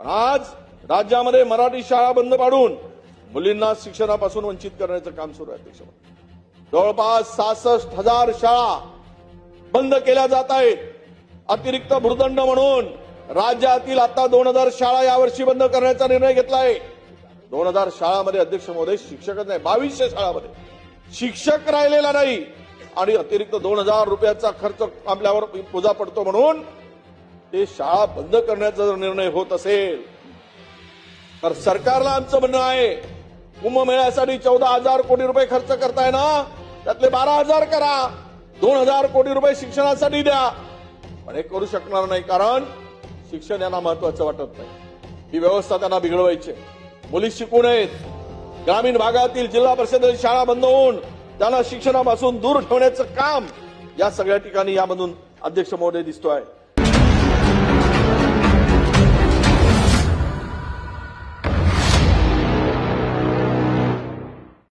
पण आज राज्यामध्ये मराठी शाळा बंद पाडून मुलींना शिक्षणापासून वंचित करण्याचं काम सुरू आहे. अध्यक्ष, जवळपास 66,000 शाळा बंद केल्या जात आहेत. अतिरिक्त भूर्दंड म्हणून राज्यातील आता 2000 शाळा यावर्षी बंद करण्याचा निर्णय घेतला आहे. 2000 शाळामध्ये अध्यक्ष महोदय शिक्षकच नाही, 2200 शाळामध्ये शिक्षक राहिलेला नाही आणि अतिरिक्त 2000 रुपयाचा खर्च आपल्यावर पुजा पडतो म्हणून ते शाळा बंद करण्याचा जर निर्णय होत असेल तर सरकारला आमचं म्हणणं आहे, कुंभमेळ्यासाठी 14,000 कोटी रुपये खर्च करताय ना, त्यातले 12,000 करा, 2,000 कोटी रुपये शिक्षणासाठी द्या. पण हे करू शकणार नाही, कारण शिक्षण यांना महत्वाचं वाटत नाही. ही व्यवस्था त्यांना बिघडवायची. मुली शिकू नयेत. ग्रामीण भागातील जिल्हा परिषद शाळा बंद होऊन त्यांना शिक्षणापासून दूर ठेवण्याचं काम या सगळ्या ठिकाणी यामधून अध्यक्ष महोदय दिसतोय.